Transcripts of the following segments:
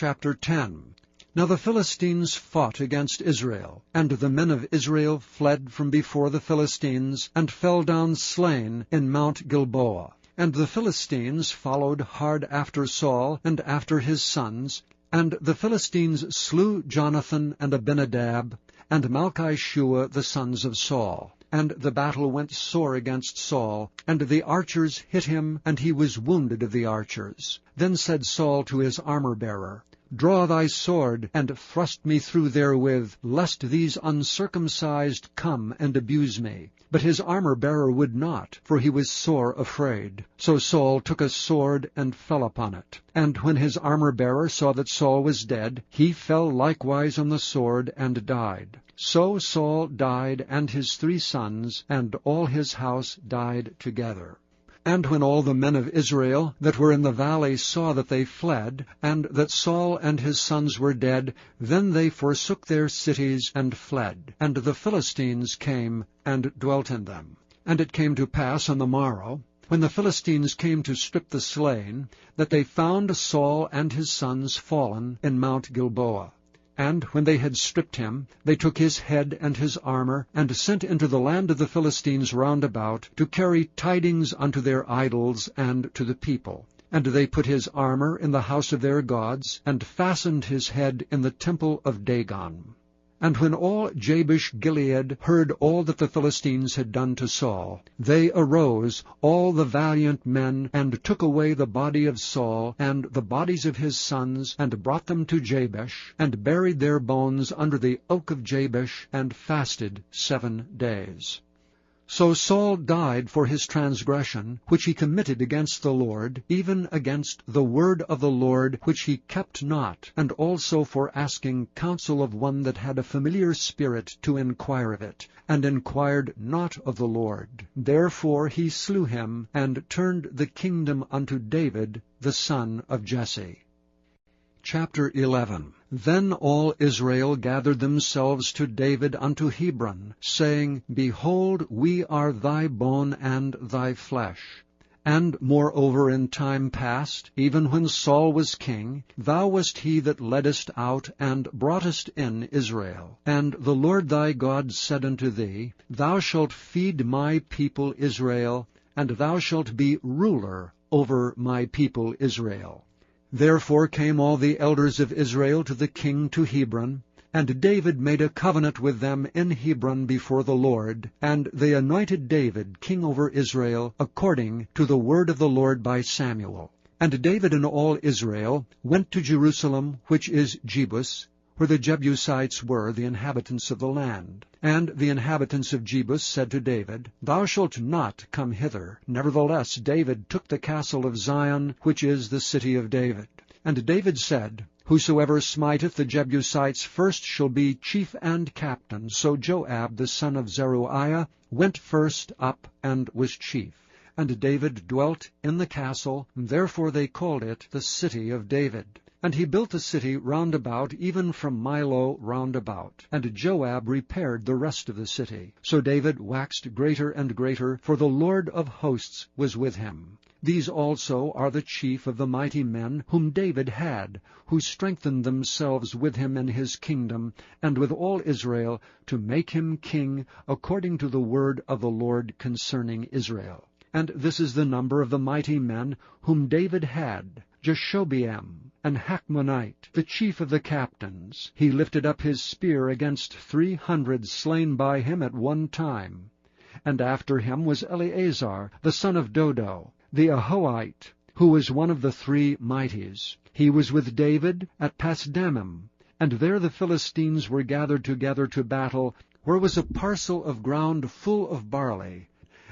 Chapter 10. Now the Philistines fought against Israel, and the men of Israel fled from before the Philistines, and fell down slain in Mount Gilboa. And the Philistines followed hard after Saul, and after his sons. And the Philistines slew Jonathan and Abinadab, and Malchishua the sons of Saul. And the battle went sore against Saul, and the archers hit him, and he was wounded of the archers. Then said Saul to his armor-bearer, Draw thy sword, and thrust me through therewith, lest these uncircumcised come and abuse me. But his armor-bearer would not, for he was sore afraid. So Saul took a sword and fell upon it. And when his armor-bearer saw that Saul was dead, he fell likewise on the sword and died. So Saul died, and his 3 sons, and all his house died together. And when all the men of Israel that were in the valley saw that they fled, and that Saul and his sons were dead, then they forsook their cities and fled. And the Philistines came and dwelt in them. And it came to pass on the morrow, when the Philistines came to strip the slain, that they found Saul and his sons fallen in Mount Gilboa. And when they had stripped him, they took his head and his armor, and sent into the land of the Philistines round about, to carry tidings unto their idols and to the people. And they put his armor in the house of their gods, and fastened his head in the temple of Dagon. And when all Jabesh-Gilead heard all that the Philistines had done to Saul, they arose, all the valiant men, and took away the body of Saul, and the bodies of his sons, and brought them to Jabesh, and buried their bones under the oak of Jabesh, and fasted 7 days. So Saul died for his transgression, which he committed against the Lord, even against the word of the Lord, which he kept not, and also for asking counsel of one that had a familiar spirit to inquire of it, and inquired not of the Lord. Therefore he slew him, and turned the kingdom unto David, the son of Jesse. Chapter 11. Then all Israel gathered themselves to David unto Hebron, saying, Behold, we are thy bone and thy flesh. And moreover in time past, even when Saul was king, thou wast he that leddest out and broughtest in Israel. And the Lord thy God said unto thee, Thou shalt feed my people Israel, and thou shalt be ruler over my people Israel. Therefore came all the elders of Israel to the king to Hebron, and David made a covenant with them in Hebron before the Lord, and they anointed David king over Israel, according to the word of the Lord by Samuel. And David and all Israel went to Jerusalem, which is Jebus, where the Jebusites were, the inhabitants of the land. And the inhabitants of Jebus said to David, Thou shalt not come hither. Nevertheless David took the castle of Zion, which is the city of David. And David said, Whosoever smiteth the Jebusites first shall be chief and captain. So Joab the son of Zeruiah went first up and was chief. And David dwelt in the castle, and therefore they called it the city of David. And he built the city round about, even from Milo round about. And Joab repaired the rest of the city. So David waxed greater and greater, for the Lord of hosts was with him. These also are the chief of the mighty men whom David had, who strengthened themselves with him in his kingdom, and with all Israel, to make him king, according to the word of the Lord concerning Israel. And this is the number of the mighty men whom David had: Jashobeam, and Hachmonite, the chief of the captains. He lifted up his spear against 300 slain by him at one time. And after him was Eleazar, the son of Dodo, the Ahohite, who was one of the 3 mighties. He was with David at Pasdammim, and there the Philistines were gathered together to battle, where was a parcel of ground full of barley.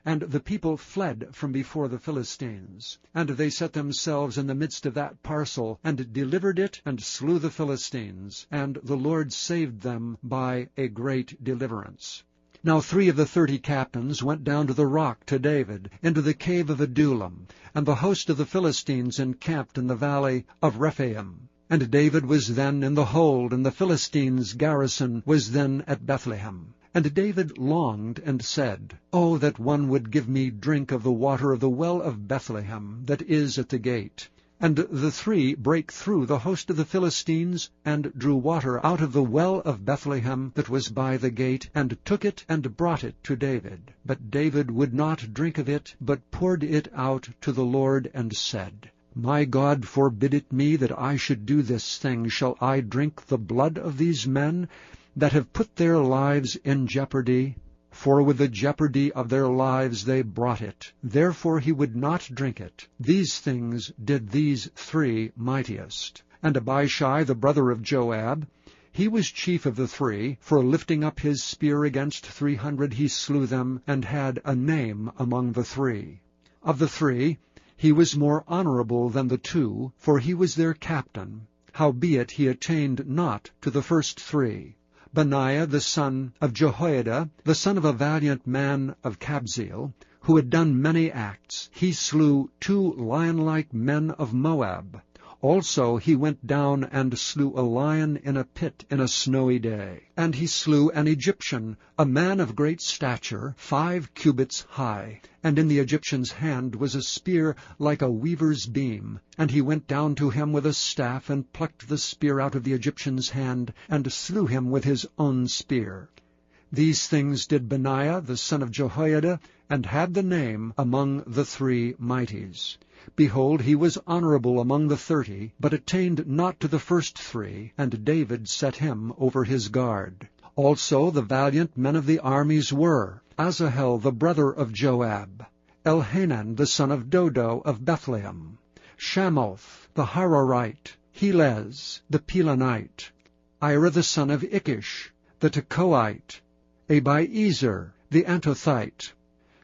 And the people fled from before the Philistines. And they set themselves in the midst of that parcel, and delivered it, and slew the Philistines. And the Lord saved them by a great deliverance. Now 3 of the 30 captains went down to the rock to David, into the cave of Adullam, and the host of the Philistines encamped in the valley of Rephaim. And David was then in the hold, and the Philistines' garrison was then at Bethlehem. And David longed and said, Oh, that one would give me drink of the water of the well of Bethlehem, that is at the gate. And the three brake through the host of the Philistines, and drew water out of the well of Bethlehem that was by the gate, and took it, and brought it to David. But David would not drink of it, but poured it out to the Lord, and said, My God forbid it me that I should do this thing. Shall I drink the blood of these men that have put their lives in jeopardy? For with the jeopardy of their lives they brought it. Therefore he would not drink it. These things did these three mightiest. And Abishai, the brother of Joab, he was chief of the three, for lifting up his spear against 300 he slew them, and had a name among the three. Of the three, he was more honorable than the two, for he was their captain. Howbeit he attained not to the first three. Benaiah the son of Jehoiada, the son of a valiant man of Kabzeel, who had done many acts, he slew 2 lion-like men of Moab. Also he went down and slew a lion in a pit in a snowy day. And he slew an Egyptian, a man of great stature, 5 cubits high. And in the Egyptian's hand was a spear like a weaver's beam. And he went down to him with a staff, and plucked the spear out of the Egyptian's hand, and slew him with his own spear. These things did Benaiah the son of Jehoiada, and had the name among the three mighties. Behold, he was honorable among the 30, but attained not to the first three, and David set him over his guard. Also the valiant men of the armies were Asahel the brother of Joab, Elhanan the son of Dodo of Bethlehem, Shamoth the Hararite, Helez the Pelonite, Ira the son of Ikish the Tekoite, Abiezer the Antothite,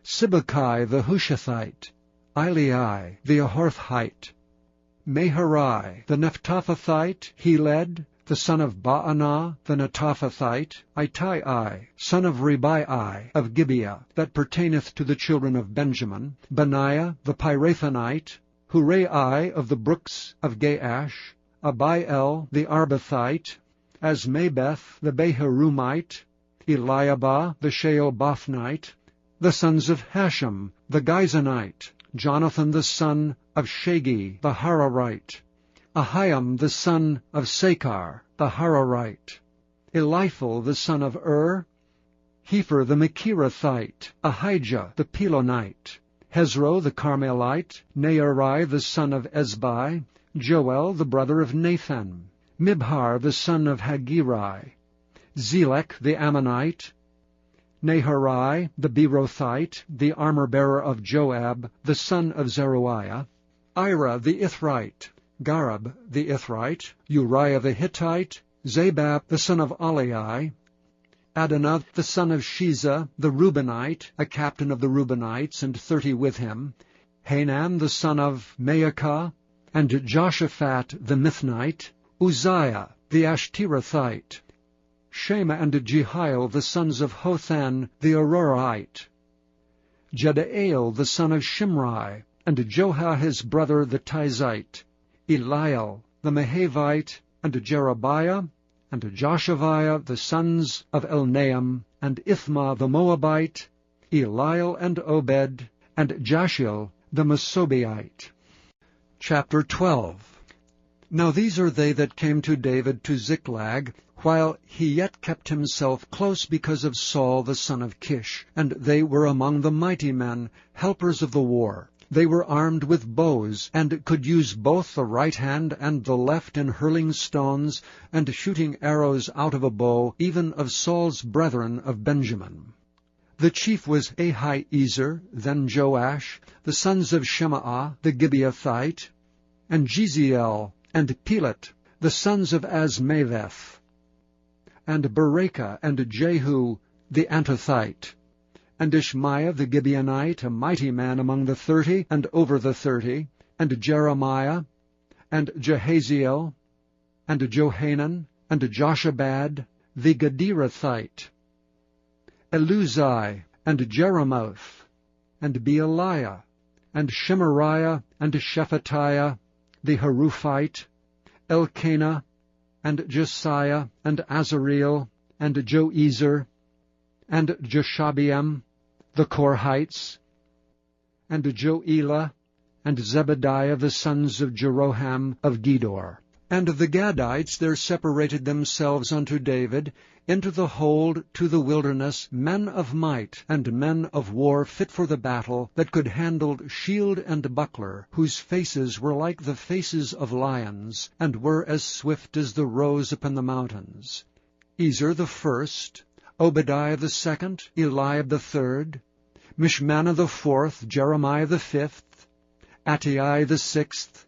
Sibbecai the Hushathite, Ilai the Ahorthite, Meharai the Nephtophthite, Heled the son of Baanah the Netophathite, Ittai son of Ribai of Gibeah, that pertaineth to the children of Benjamin, Benaiah the Pirathonite, Hurai of the brooks of Gaash, Abiel the Arbathite, Asmabeth the Beharumite, Eliabah the Sheobothnite, the sons of Hashem the Gizonite, Jonathan the son of Shagi the Hararite, Ahiam the son of Sakar the Hararite, Eliphel the son of Hefer the Mechirathite, Ahijah the Pelonite, Hezro the Carmelite, Nearai the son of Ezbai, Joel the brother of Nathan, Mibhar the son of Hagirai, Zelek the Ammonite, Naharai the Berothite, the armor-bearer of Joab, the son of Zeruiah, Ira the Ithrite, Gareb the Ithrite, Uriah the Hittite, Zabab the son of Aliai, Adonah the son of Shiza the Reubenite, a captain of the Reubenites, and 30 with him, Hanan the son of Maacah, and Joshaphat the Mithnite, Uzziah the Ashterathite, Shema and Jehiel the sons of Hothan the Aroraite, Jedael the son of Shimri, and Joha his brother the Tizite, Eliel the Mahavite, and Jerobiah, and Joshaviah the sons of Elnaam, and Ithma the Moabite, Eliel and Obed, and Jashiel the Mesobeite. Chapter 12. Now these are they that came to David to Ziklag, while he yet kept himself close because of Saul the son of Kish, and they were among the mighty men, helpers of the war. They were armed with bows, and could use both the right hand and the left in hurling stones, and shooting arrows out of a bow, even of Saul's brethren of Benjamin. The chief was Ahiezer, then Joash, the sons of Shemaah the Gibeathite, and Jeziel, and Pelet, the sons of Asmaveth, and Berekah, and Jehu the Antothite, and Ishmaiah the Gibeonite, a mighty man among the 30, and over the 30, and Jeremiah, and Jehaziel, and Johanan, and Joshabad the Gederathite, Eluzai, and Jeremoth, and Bealiah, and Shemariah, and Shephatiah the Haruphite, Elkanah, and Josiah, and Azareel, and Joezer, and Joshabeam, the Korhites, and Joelah, and Zebediah the sons of Jeroham of Gedor. And the Gadites there separated themselves unto David into the hold to the wilderness, men of might, and men of war fit for the battle, that could handle shield and buckler, whose faces were like the faces of lions, and were as swift as the roes upon the mountains. Ezer the first, Obadiah the second, Eliab the third, Mishmannah the fourth, Jeremiah the fifth, Attai the sixth,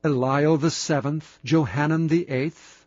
Eliel the seventh, Johanan the eighth,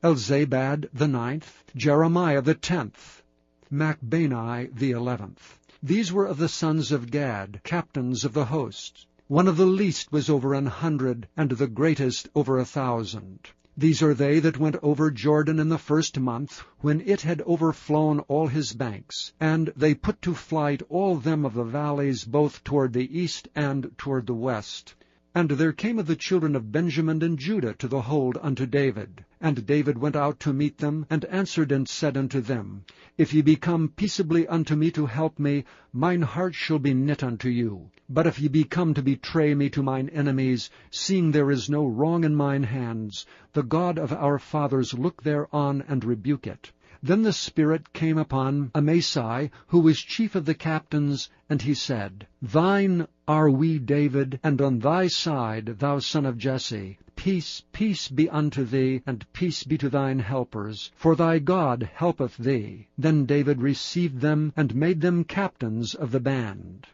Elzabad the ninth, Jeremiah the tenth, Machbani the 11th. These were of the sons of Gad, captains of the host. One of the least was over 100, and the greatest over 1,000. These are they that went over Jordan in the first month, when it had overflown all his banks, and they put to flight all them of the valleys, both toward the east and toward the west. And there came of the children of Benjamin and Judah to the hold unto David. And David went out to meet them, and answered and said unto them, If ye be come peaceably unto me to help me, mine heart shall be knit unto you. But if ye be come to betray me to mine enemies, seeing there is no wrong in mine hands, the God of our fathers look thereon and rebuke it. Then the Spirit came upon Amasai, who was chief of the captains, and he said, Thine are we, David, and on thy side, thou son of Jesse. Peace, peace be unto thee, and peace be to thine helpers, for thy God helpeth thee. Then David received them, and made them captains of the band.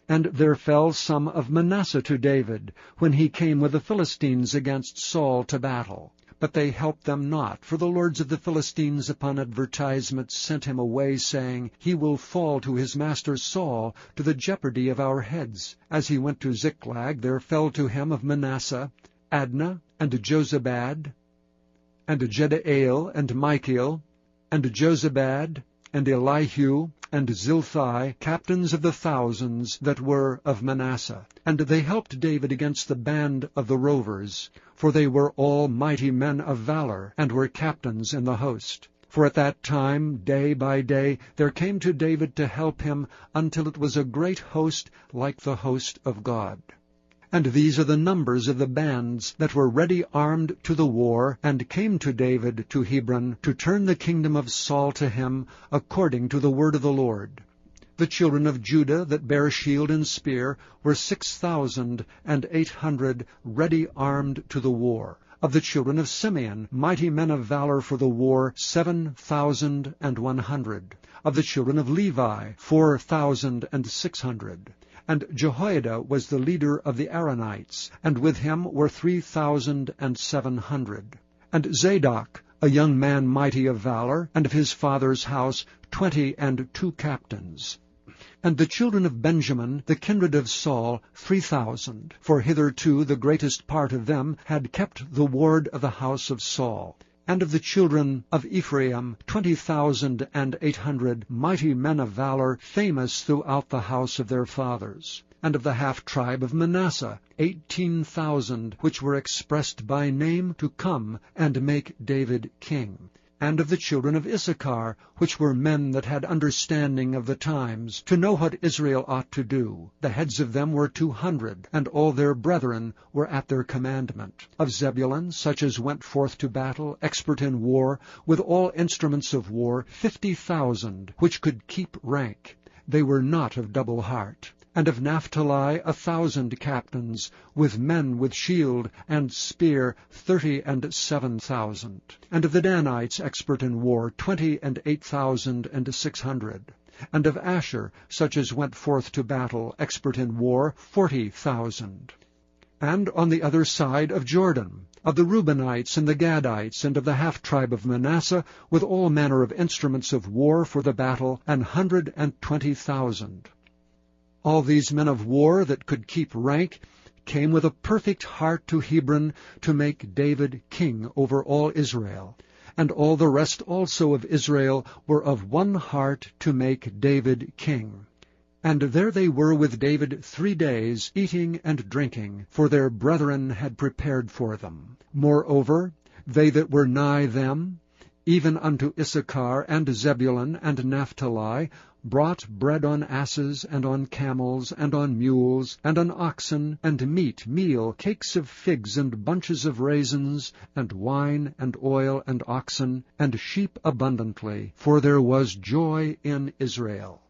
And there fell some of Manasseh to David, when he came with the Philistines against Saul to battle. But they helped them not, for the lords of the Philistines upon advertisement sent him away, saying, He will fall to his master Saul, to the jeopardy of our heads. As he went to Ziklag, there fell to him of Manasseh Adnah, and Jozabad, and Jedael, and Michael, and Jozabad, and Elihu, and Zilthai, captains of the thousands that were of Manasseh. And they helped David against the band of the rovers, for they were all mighty men of valor, and were captains in the host. For at that time, day by day, there came to David to help him, until it was a great host, like the host of God. And these are the numbers of the bands that were ready armed to the war, and came to David to Hebron, to turn the kingdom of Saul to him, according to the word of the Lord. The children of Judah that bare shield and spear were 6,800 ready armed to the war. Of the children of Simeon, mighty men of valor for the war, 7,100. Of the children of Levi, 4,600. And Jehoiada was the leader of the Aaronites, and with him were 3,700. And Zadok, a young man mighty of valor, and of his father's house 22 captains. And the children of Benjamin, the kindred of Saul, 3,000, for hitherto the greatest part of them had kept the ward of the house of Saul. And of the children of Ephraim, 20,800 mighty men of valor, famous throughout the house of their fathers. And of the half-tribe of Manasseh, 18,000, which were expressed by name to come and make David king. And of the children of Issachar, which were men that had understanding of the times, to know what Israel ought to do. The heads of them were 200, and all their brethren were at their commandment. Of Zebulun, such as went forth to battle, expert in war, with all instruments of war, 50,000, which could keep rank. They were not of double heart. And of Naphtali 1,000 captains, with men with shield and spear 37,000. And of the Danites expert in war 28,600. And of Asher, such as went forth to battle, expert in war, 40,000. And on the other side of Jordan, of the Reubenites and the Gadites, and of the half-tribe of Manasseh, with all manner of instruments of war for the battle, 120,000. All these men of war that could keep rank came with a perfect heart to Hebron to make David king over all Israel. And all the rest also of Israel were of one heart to make David king. And there they were with David 3 days, eating and drinking, for their brethren had prepared for them. Moreover, they that were nigh them, even unto Issachar and Zebulun and Naphtali, brought bread on asses, and on camels, and on mules, and on oxen, and meat, meal, cakes of figs, and bunches of raisins, and wine, and oil, and oxen, and sheep abundantly, for there was joy in Israel.